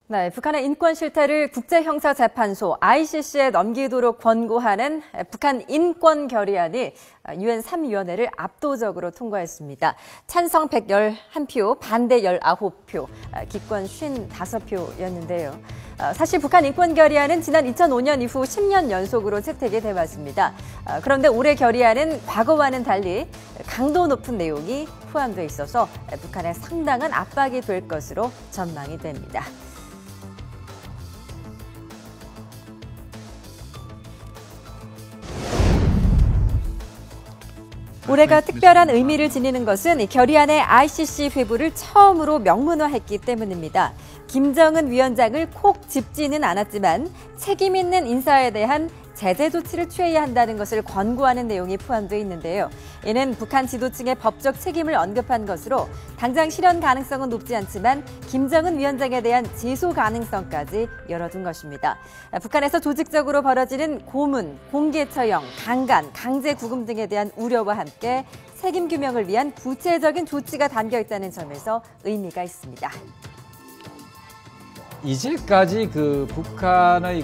네, 북한의 인권 실태를 국제형사재판소 ICC에 넘기도록 권고하는 북한 인권 결의안이 유엔 3위원회를 압도적으로 통과했습니다. 찬성 111표, 반대 19표, 기권 55표였는데요. 사실 북한 인권 결의안은 지난 2005년 이후 10년 연속으로 채택이 돼 왔습니다. 그런데 올해 결의안은 과거와는 달리 강도 높은 내용이 포함되어 있어서 북한에 상당한 압박이 될 것으로 전망이 됩니다. 올해가 특별한 의미를 지니는 것은 결의안의 ICC 회부를 처음으로 명문화했기 때문입니다. 김정은 위원장을 콕 짚지는 않았지만 책임 있는 인사에 대한 제재 조치를 취해야 한다는 것을 권고하는 내용이 포함되어 있는데요. 이는 북한 지도층의 법적 책임을 언급한 것으로 당장 실현 가능성은 높지 않지만 김정은 위원장에 대한 제소 가능성까지 열어둔 것입니다. 북한에서 조직적으로 벌어지는 고문, 공개 처형, 강간, 강제 구금 등에 대한 우려와 함께 책임 규명을 위한 구체적인 조치가 담겨 있다는 점에서 의미가 있습니다. 이제까지 북한의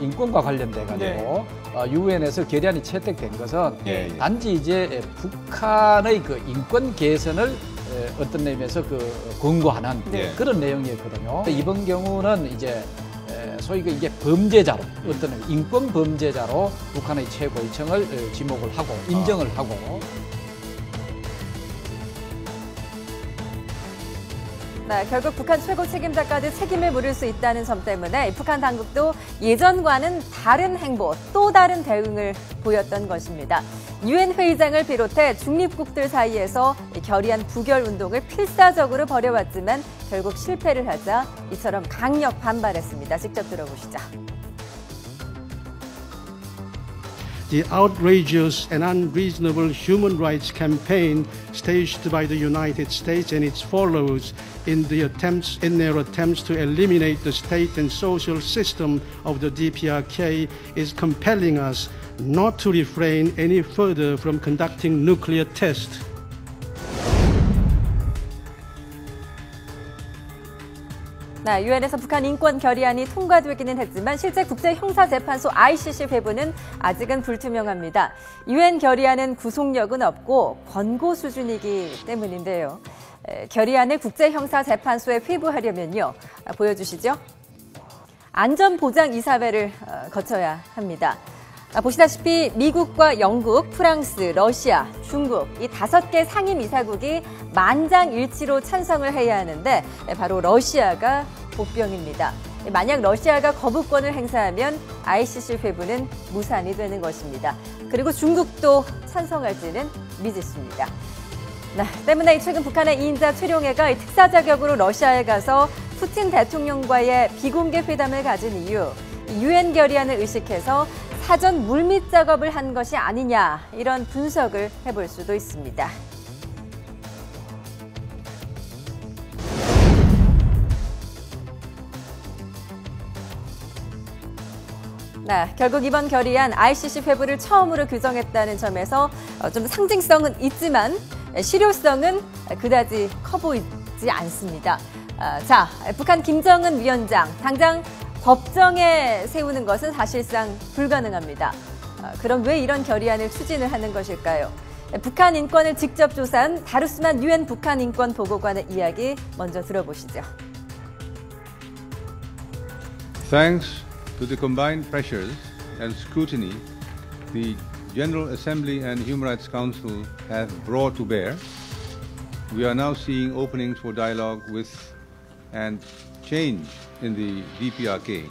인권과 관련돼 가지고 유엔에서 결의안이 채택된 것은 단지 이제 북한의 인권 개선을 어떤 의미에서 권고하는 그런 내용이었거든요. 이번 경우는 이제 소위 이게 범죄자로 어떤 인권 범죄자로 북한의 최고위층을 지목을 하고 인정을 하고. 네, 결국 북한 최고 책임자까지 책임을 물을 수 있다는 점 때문에 북한 당국도 예전과는 다른 행보, 또 다른 대응을 보였던 것입니다. 유엔 회의장을 비롯해 중립국들 사이에서 결의안 부결 운동을 필사적으로 벌여왔지만 결국 실패를 하자 이처럼 강력 반발했습니다. 직접 들어보시죠. The outrageous and unreasonable human rights campaign staged by the United States and its followers in their attempts to eliminate the state and social system of the DPRK is compelling us not to refrain any further from conducting nuclear tests. 네, 유엔에서 북한 인권 결의안이 통과되기는 했지만 실제 국제형사재판소 ICC 회부는 아직은 불투명합니다. 유엔 결의안은 구속력은 없고 권고 수준이기 때문인데요. 결의안을 국제형사재판소에 회부하려면요. 보여주시죠. 안전보장이사회를 거쳐야 합니다. 보시다시피 미국과 영국, 프랑스, 러시아, 중국 이 5개 상임이사국이 만장일치로 찬성을 해야 하는데 바로 러시아가 복병입니다. 만약 러시아가 거부권을 행사하면 ICC 회부는 무산이 되는 것입니다. 그리고 중국도 찬성할지는 미지수입니다. 때문에 최근 북한의 2인자 최룡해가 특사 자격으로 러시아에 가서 푸틴 대통령과의 비공개 회담을 가진 이유, 유엔 결의안을 의식해서 사전 물밑 작업을 한 것이 아니냐 이런 분석을 해볼 수도 있습니다. 결국 이번 결의안 ICC 회부를 처음으로 규정했다는 점에서 좀 상징성은 있지만 실효성은 그다지 커 보이지 않습니다. 북한 김정은 위원장 당장 법정에 세우는 것은 사실상 불가능합니다. 그럼 왜 이런 결의안을 추진을 하는 것일까요? 북한 인권을 직접 조사한 다루스만 유엔 북한 인권 보고관의 이야기 먼저 들어보시죠. Thanks to the combined pressures and scrutiny the General Assembly and Human Rights Council have brought to bear, we are now seeing openings for dialogue with and change in the DPRK.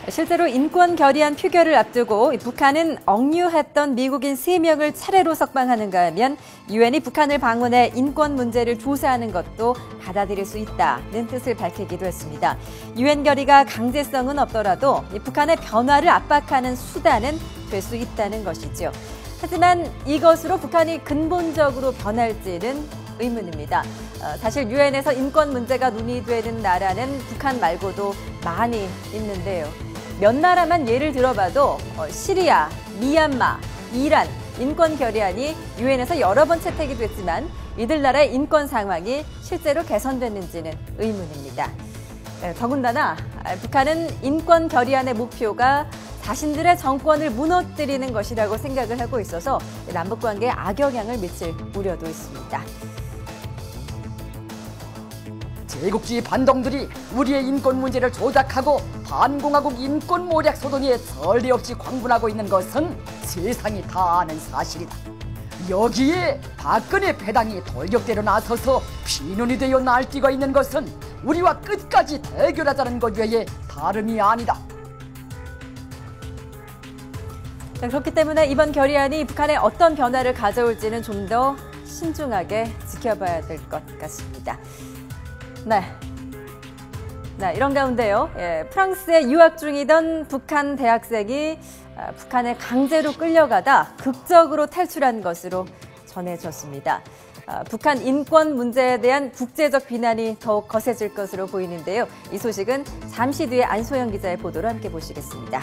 실제로 인권 결의안 표결을 앞두고 북한은 억류했던 미국인 3명을 차례로 석방하는가 하면 유엔이 북한을 방문해 인권 문제를 조사하는 것도 받아들일 수 있다는 뜻을 밝히기도 했습니다. 유엔 결의가 강제성은 없더라도 북한의 변화를 압박하는 수단은 될 수 있다는 것이죠. 하지만 이것으로 북한이 근본적으로 변할지는 의문입니다. 사실 유엔에서 인권 문제가 논의되는 나라는 북한 말고도 많이 있는데요. 몇 나라만 예를 들어봐도 시리아, 미얀마, 이란 인권 결의안이 유엔에서 여러 번 채택이 됐지만 이들 나라의 인권 상황이 실제로 개선됐는지는 의문입니다. 더군다나 북한은 인권 결의안의 목표가 자신들의 정권을 무너뜨리는 것이라고 생각을 하고 있어서 남북관계에 악영향을 미칠 우려도 있습니다. 제국주의 반동들이 우리의 인권 문제를 조작하고 반공화국 인권 모략 소동에 전례 없이 광분하고 있는 것은 세상이 다 아는 사실이다. 여기에 박근혜 배당이 돌격대로 나서서 피눈이 되어 날뛰고 있는 것은 우리와 끝까지 대결하자는 것 외에 다름이 아니다. 그렇기 때문에 이번 결의안이 북한에 어떤 변화를 가져올지는 좀 더 신중하게 지켜봐야 될 것 같습니다. 네, 이런 가운데요. 프랑스에 유학 중이던 북한 대학생이 북한에 강제로 끌려가다 극적으로 탈출한 것으로 전해졌습니다. 북한 인권 문제에 대한 국제적 비난이 더욱 거세질 것으로 보이는데요. 이 소식은 잠시 뒤에 안소영 기자의 보도로 함께 보시겠습니다.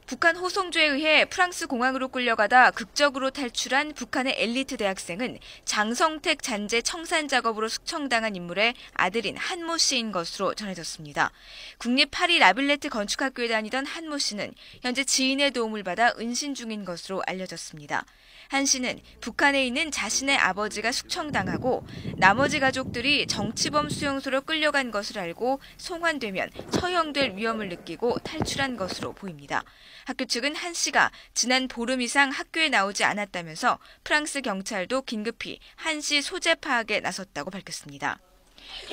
북한 호송조에 의해 프랑스 공항으로 끌려가다 극적으로 탈출한 북한의 엘리트 대학생은 장성택 잔재 청산 작업으로 숙청당한 인물의 아들인 한모 씨인 것으로 전해졌습니다. 국립 파리 라빌레트 건축학교에 다니던 한모 씨는 현재 지인의 도움을 받아 은신 중인 것으로 알려졌습니다. 한 씨는 북한에 있는 자신의 아버지가 숙청당하고 나머지 가족들이 정치범 수용소로 끌려간 것을 알고 송환되면 처형될 위험을 느끼고 탈출한 것으로 보입니다. 학교 측은 한 씨가 지난 보름 이상 학교에 나오지 않았다면서 프랑스 경찰도 긴급히 한 씨 소재 파악에 나섰다고 밝혔습니다.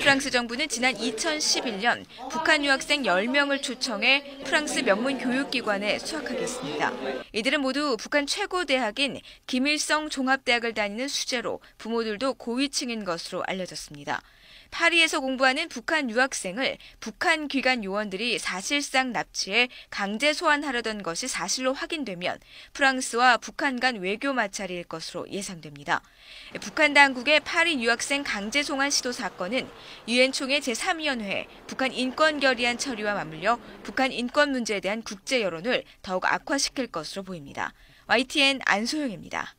프랑스 정부는 지난 2011년 북한 유학생 10명을 초청해 프랑스 명문 교육기관에 수학하겠습니다. 이들은 모두 북한 최고 대학인 김일성 종합대학을 다니는 수재로 부모들도 고위층인 것으로 알려졌습니다. 파리에서 공부하는 북한 유학생을 북한 기관 요원들이 사실상 납치해 강제 소환하려던 것이 사실로 확인되면 프랑스와 북한 간 외교 마찰일 것으로 예상됩니다. 북한 당국의 파리 유학생 강제 송환 시도 사건은 유엔 총회 제3위원회 북한 인권 결의안 처리와 맞물려 북한 인권 문제에 대한 국제 여론을 더욱 악화시킬 것으로 보입니다. YTN 안소영입니다.